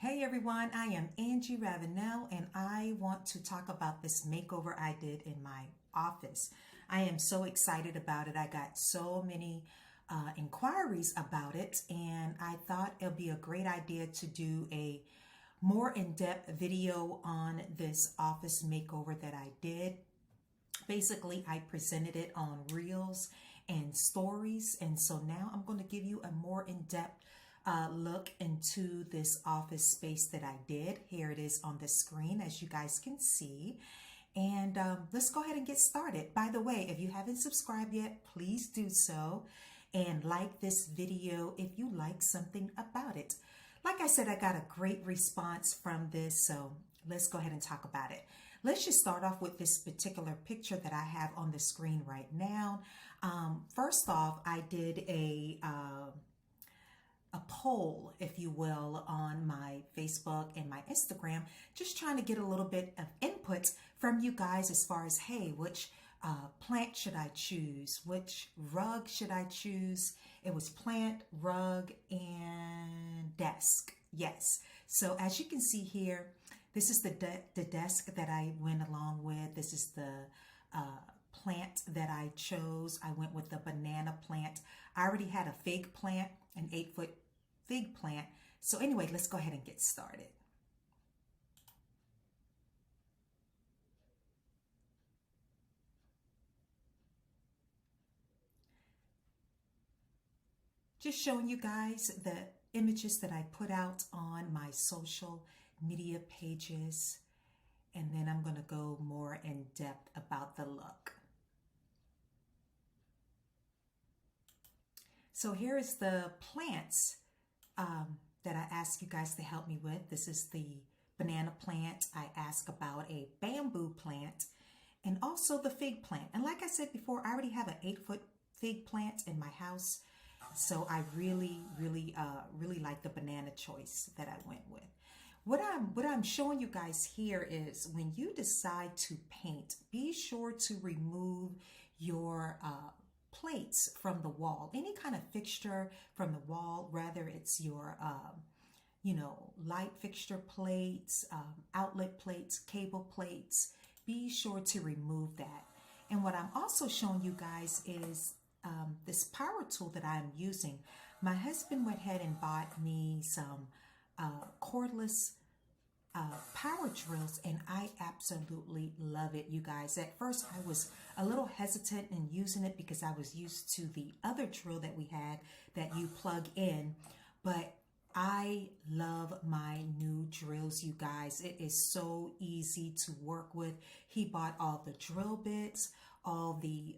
Hey everyone, I am Angie Ravenel and I want to talk about this makeover I did in my office. I am so excited about it. I got so many inquiries about it and I thought it would be a great idea to do a more in-depth video on this office makeover that I did. Basically, I presented it on Reels and Stories, and so now I'm going to give you a more in-depth look into this office space that I did. Here it is on the screen, as you guys can see. And let's go ahead and get started. By the way, if you haven't subscribed yet, please do so. And like this video if you like something about it. Like I said, I got a great response from this, so let's go ahead and talk about it. Let's just start off with this particular picture that I have on the screen right now. First off, I did a poll, if you will, on my Facebook and my Instagram, just trying to get a little bit of input from you guys as far as, hey, which plant should I choose? Which rug should I choose? It was plant, rug, and desk. Yes. So as you can see here, this is the desk that I went along with. This is the plant that I chose. I went with the banana plant. I already had a fig plant, an 8-foot fig plant. So anyway, let's go ahead and get started. Just showing you guys the images that I put out on my social media pages, and then I'm going to go more in depth about the look. So here is the plants that I asked you guys to help me with. This is the banana plant. I asked about a bamboo plant and also the fig plant. And like I said before, I already have an 8-foot fig plant in my house. So I really like the banana choice that I went with. What I'm showing you guys here is when you decide to paint, be sure to remove your plates from the wall. Any kind of fixture from the wall, whether it's your light fixture plates, outlet plates, cable plates, be sure to remove that. And what I'm also showing you guys is this power tool that I'm using. My husband went ahead and bought me some cordless power drills, and I absolutely love it, you guys. At first I was a little hesitant in using it because I was used to the other drill that we had that you plug in, but I love my new drills, you guys. It is so easy to work with. He bought all the drill bits, all the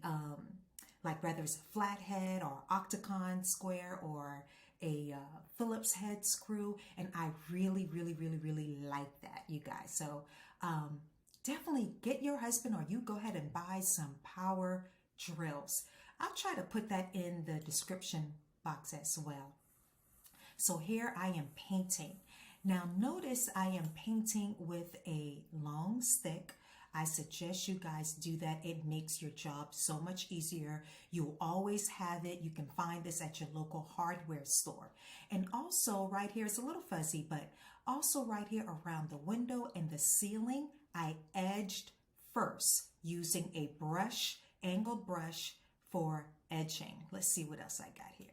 like whether it's a flathead or octagon square or a Phillips head screw, and I really like that, you guys. So definitely get your husband or you go ahead and buy some power drills. I'll try to put that in the description box as well. So here I am painting. Now notice I am painting with a long stick. I suggest you guys do that. It makes your job so much easier. You'll always have it. You can find this at your local hardware store. And also right here, it's a little fuzzy, but also right here around the window and the ceiling, I edged first using a brush, angled brush for edging. Let's see what else I got here.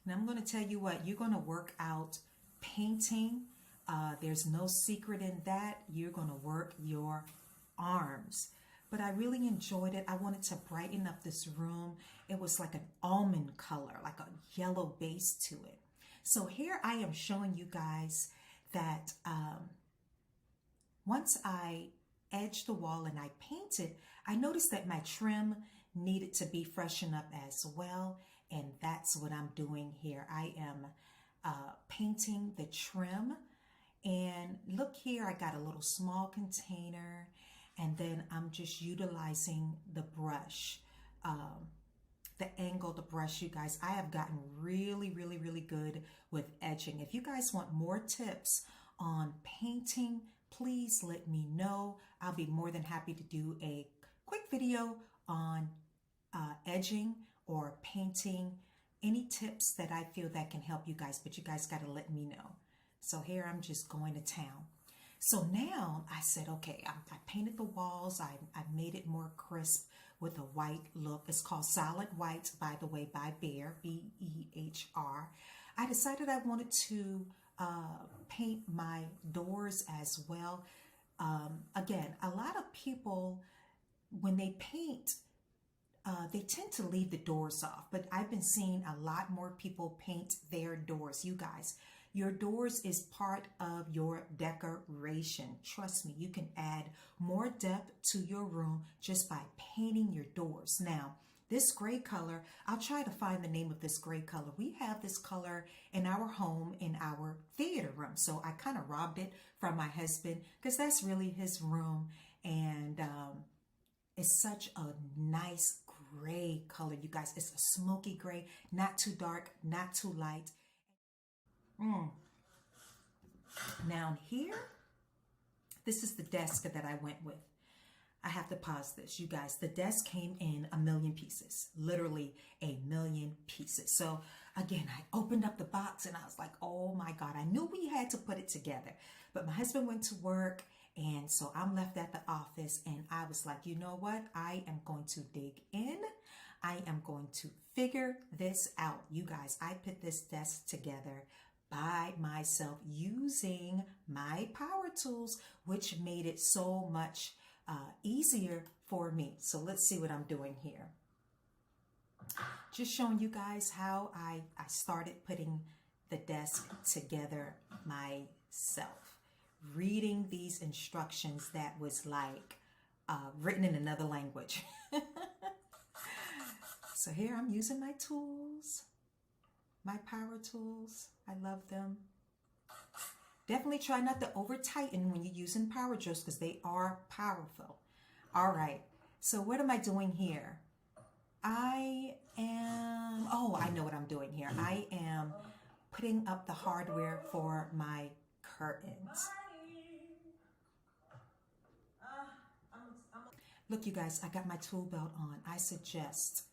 And I'm going to tell you what, you're going to work out painting. There's no secret in that. You're going to work your arms. But I really enjoyed it. I wanted to brighten up this room. It was like an almond color, like a yellow base to it. So here I am showing you guys that once I edged the wall and I painted, I noticed that my trim needed to be freshened up as well. And that's what I'm doing here. I am painting the trim. And look here, I got a little small container. And then I'm just utilizing the brush, the angled brush, you guys. I have gotten really good with edging. If you guys want more tips on painting, please let me know. I'll be more than happy to do a quick video on edging or painting, any tips that I feel that can help you guys, but you guys got to let me know. So here I'm just going to town. So now I said, okay, I painted the walls. I made it more crisp with a white look. It's called Solid White, by the way, by BEHR, B-E-H-R. I decided I wanted to paint my doors as well. Again, a lot of people, when they paint, they tend to leave the doors off, but I've been seeing a lot more people paint their doors. You guys, your doors is part of your decoration. Trust me, you can add more depth to your room just by painting your doors. Now, this gray color, I'll try to find the name of this gray color. We have this color in our home, in our theater room. So I kind of robbed it from my husband because that's really his room. And it's such a nice gray color, you guys. It's a smoky gray, not too dark, not too light. Now here, this is the desk that I went with. I have to pause this, you guys. The desk came in 1,000,000 pieces, literally 1,000,000 pieces. So again, I opened up the box and I was like, oh my God, I knew we had to put it together. But my husband went to work, and so I'm left at the office, and I was like, you know what? I am going to dig in. I am going to figure this out. You guys, I put this desk together by myself using my power tools, which made it so much easier for me. So let's see what I'm doing here. Just showing you guys how I started putting the desk together myself. Reading these instructions that was like written in another language. So here I'm using my tools, my power tools. I love them. Definitely try not to over tighten when you're using power drills because they are powerful. All right, so what am I doing here? I know what I'm doing here. I am putting up the hardware for my curtains. Look, you guys, I got my tool belt on. I suggest,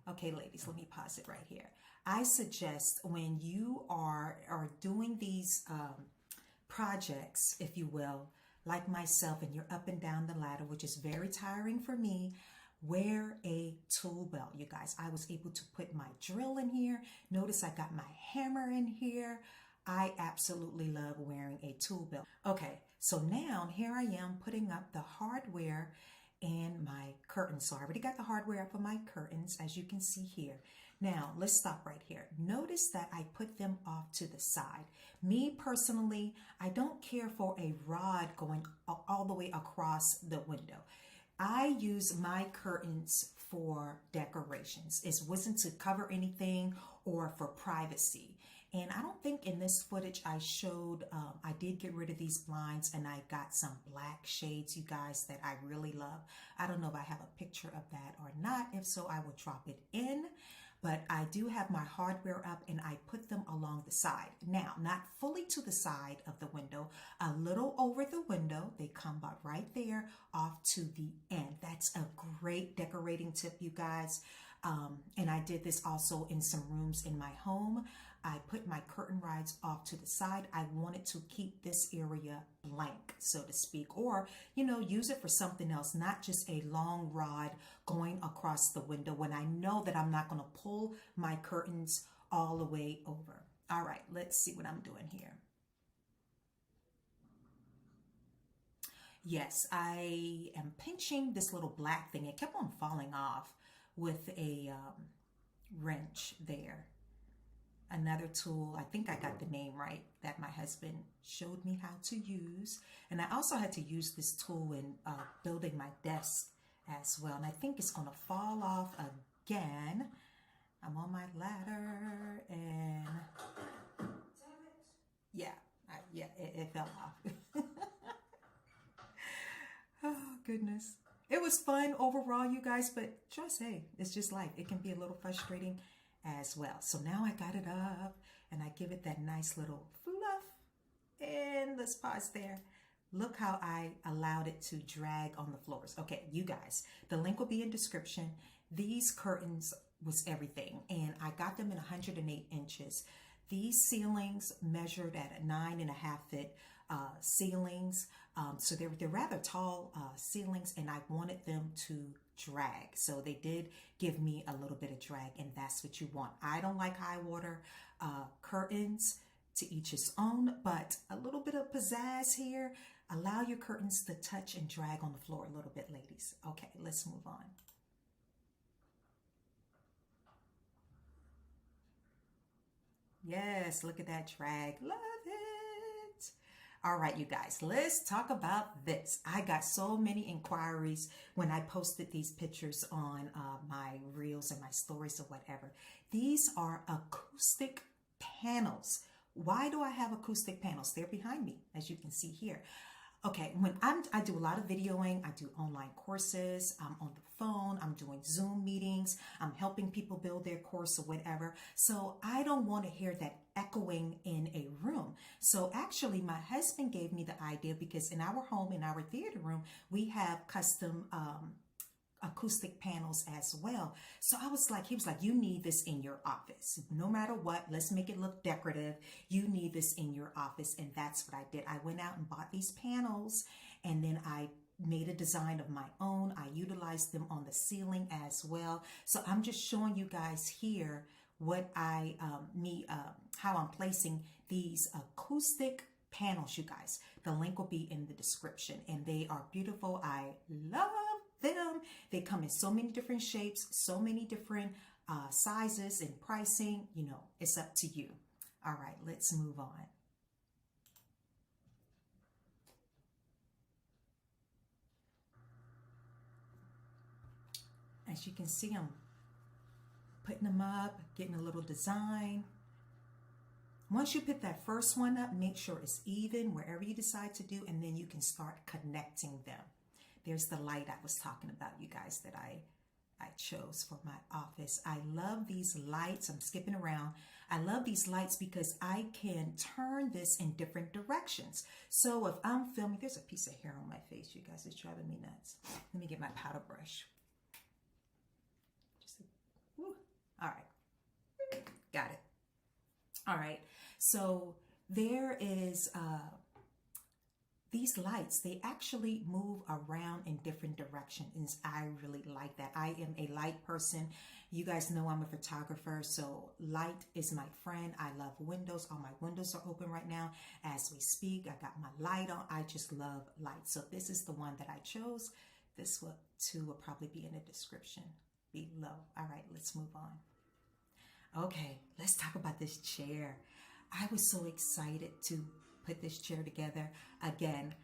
okay, ladies, let me pause it right here. I suggest when you are doing these projects, if you will, like myself, and you're up and down the ladder, which is very tiring for me, wear a tool belt, you guys. I was able to put my drill in here. Notice I got my hammer in here. I absolutely love wearing a tool belt. Okay, so now here I am putting up the hardware and my curtains. So I already got the hardware up for my curtains, as you can see here. Now, let's stop right here. Notice that I put them off to the side. Me personally, I don't care for a rod going all the way across the window. I use my curtains for decorations. It wasn't to cover anything or for privacy. And I don't think in this footage I showed, I did get rid of these blinds and I got some black shades, you guys, that I really love. I don't know if I have a picture of that or not. If so, I will drop it in. But I do have my hardware up and I put them along the side. Now, not fully to the side of the window, a little over the window. They come about right there off to the end. That's a great decorating tip, you guys. And I did this also in some rooms in my home. I put my curtain rods off to the side. I wanted to keep this area blank, so to speak, or, you know, use it for something else, not just a long rod going across the window when I know that I'm not going to pull my curtains all the way over. All right, let's see what I'm doing here. Yes, I am pinching this little black thing. It kept on falling off with a wrench there. Another tool, I think I got the name right, that my husband showed me how to use. And I also had to use this tool in building my desk as well. And I think it's going to fall off again. I'm on my ladder and it fell off. Oh, goodness. It was fun overall, you guys, but just, hey, it's just life. It can be a little frustrating as well. So now I got it up and I give it that nice little fluff. And let's pause there. Look how I allowed it to drag on the floors. Okay, you guys, the link will be in description. These curtains was everything, and I got them in 108 inches. These ceilings measured at 9.5 foot ceilings. So they're rather tall ceilings, and I wanted them to drag. So they did give me a little bit of drag, and that's what you want. I don't like high water curtains, to each his own, but a little bit of pizzazz here. Allow your curtains to touch and drag on the floor a little bit, ladies. Okay, let's move on. Yes, look at that drag. Love it. All right, you guys, let's talk about this. I got so many inquiries when I posted these pictures on my reels and my stories or whatever. These are acoustic panels. Why do I have acoustic panels? They're behind me, as you can see here. Okay, when I do a lot of videoing, I do online courses, I'm on the phone, I'm doing Zoom meetings, I'm helping people build their course or whatever. So I don't want to hear that echoing in a room. So actually my husband gave me the idea, because in our home, in our theater room, we have custom acoustic panels as well. So I was like, he was like, you need this in your office. No matter what, let's make it look decorative. You need this in your office. And that's what I did. I went out and bought these panels, and then I made a design of my own. I utilized them on the ceiling as well. So I'm just showing you guys here what how I'm placing these acoustic panels, you guys. The link will be in the description, and they are beautiful. I love them. They come in so many different shapes, so many different sizes and pricing. You know, it's up to you. All right, let's move on. As you can see, I'm putting them up, getting a little design. Once you put that first one up, make sure it's even wherever you decide to do, and then you can start connecting them. There's the light I was talking about, you guys, that I chose for my office. I love these lights. I'm skipping around. I love these lights because I can turn this in different directions. So if I'm filming, there's a piece of hair on my face, you guys. It's driving me nuts. Let me get my powder brush. All right. Got it. All right. So there is these lights, they actually move around in different directions. I really like that. I am a light person. You guys know I'm a photographer, so light is my friend. I love windows. All my windows are open right now as we speak. I got my light on. I just love light. So this is the one that I chose. This one too will probably be in the description below. All right, let's move on. Okay, let's talk about this chair. I was so excited to put this chair together. Again,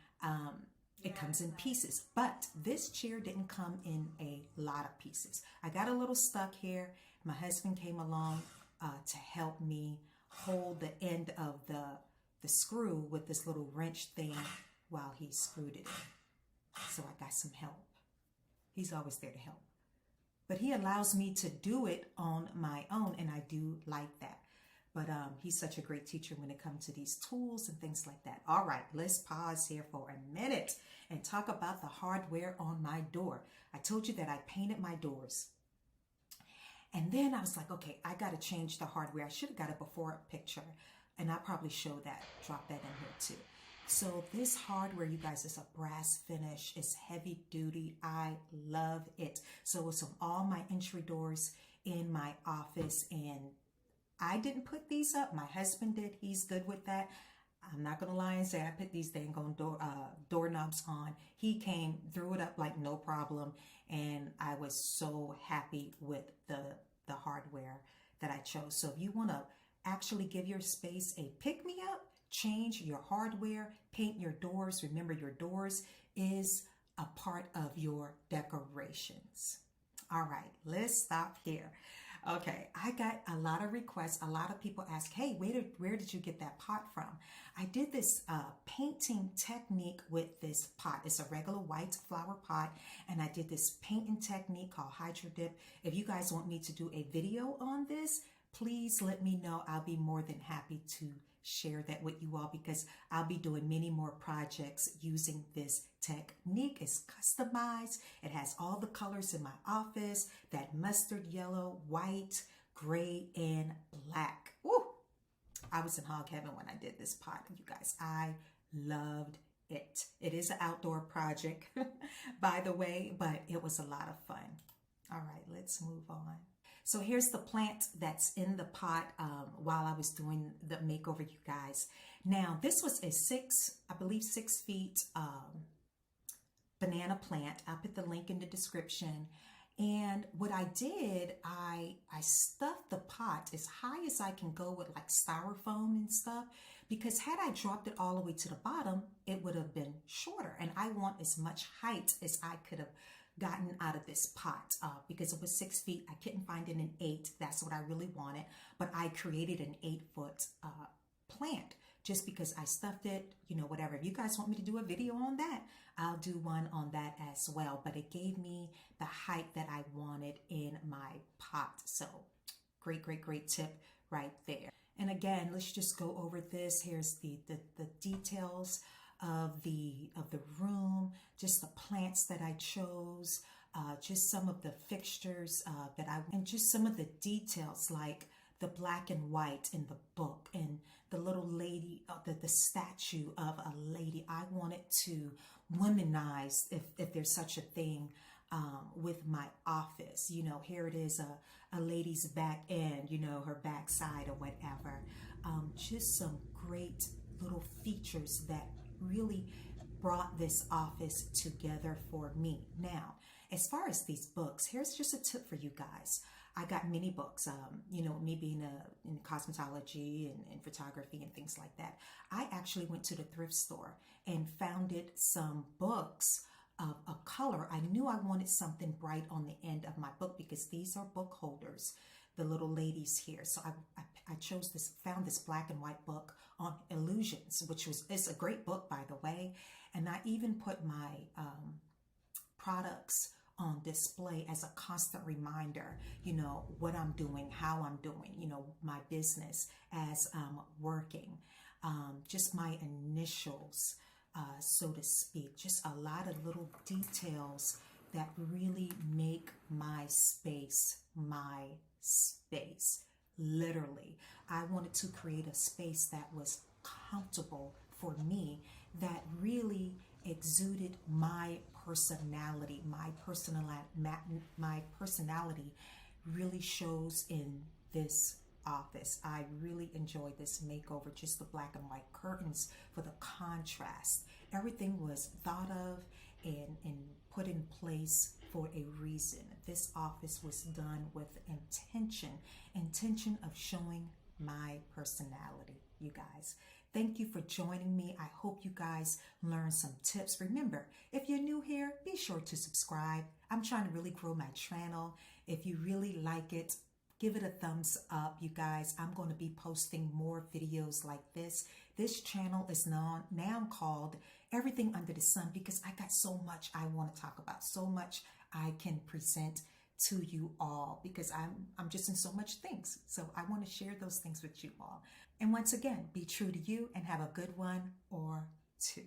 it comes in pieces, but this chair didn't come in a lot of pieces. I got a little stuck here. My husband came along to help me hold the end of the screw with this little wrench thing while he screwed it in. So I got some help. He's always there to help. But he allows me to do it on my own, and I do like that. But he's such a great teacher when it comes to these tools and things like that. All right, let's pause here for a minute and talk about the hardware on my door. I told you that I painted my doors. And then I was like, okay, I got to change the hardware. I should have got a before picture, and I'll probably show that, drop that in here too. So this hardware, you guys, is a brass finish. It's heavy duty. I love it. So it's on all my entry doors in my office, and I didn't put these up. My husband did. He's good with that. I'm not going to lie and say I put these dang on doorknobs on. He came, threw it up like no problem, and I was so happy with the hardware that I chose. So if you want to actually give your space a pick-me-up, change your hardware, paint your doors. Remember, your doors is a part of your decorations. All right, let's stop here. Okay, I got a lot of requests. A lot of people ask, hey, where did you get that pot from? I did this painting technique with this pot. It's a regular white flower pot, and I did this painting technique called Hydro Dip. If you guys want me to do a video on this, please let me know. I'll be more than happy to share that with you all because I'll be doing many more projects using this technique. It's customized. It has all the colors in my office, that mustard yellow, white, gray, and black. Woo! I was in hog heaven when I did this pot, you guys. I loved it. It is an outdoor project, by the way, but it was a lot of fun. All right, let's move on. So here's the plant that's in the pot while I was doing the makeover, you guys. Now, this was a 6 feet banana plant. I'll put the link in the description. And what I did, I stuffed the pot as high as I can go with like styrofoam and stuff, because had I dropped it all the way to the bottom, it would have been shorter. And I want as much height as I could have gotten out of this pot because it was 6 feet. I couldn't find it in 8. That's what I really wanted. But I created an 8-foot plant just because I stuffed it, you know, whatever. If you guys want me to do a video on that, I'll do one on that as well. But it gave me the height that I wanted in my pot. So great, great, great tip right there. And again, let's just go over this. Here's the details of the room, just the plants that I chose, just some of the fixtures and just some of the details like the black and white in the book and the little lady, the statue of a lady. I wanted to womanize, if there's such a thing, with my office. You know, here it is, a lady's back end, you know, her backside or whatever. Just some great little features that really brought this office together for me. Now, as far as these books, here's just a tip for you guys. I got many books, you know, me being in cosmetology and photography and things like that. I actually went to the thrift store and founded some books of a color. I knew I wanted something bright on the end of my book because these are book holders, the little ladies here. So I chose this, found this black and white book on illusions, it's a great book, by the way. And I even put my products on display as a constant reminder, you know, what I'm doing, how I'm doing, you know, my business as I'm working, just my initials, so to speak, just a lot of little details that really make my space my space. Literally, I wanted to create a space that was comfortable for me, that really exuded my personality. My personality really shows in this office. I really enjoyed this makeover, just the black and white curtains for the contrast. Everything was thought of and put in place for a reason. This office was done with intention of showing my personality, you guys. Thank you for joining me. I hope you guys learned some tips. Remember, if you're new here, be sure to subscribe. I'm trying to really grow my channel. If you really like it, give it a thumbs up, you guys. I'm going to be posting more videos like this. This channel is now called Everything Under the Sun because I got so much I want to talk about, so much I can present to you all because I'm just in so much things. So I want to share those things with you all. And once again, be true to you and have a good one or two.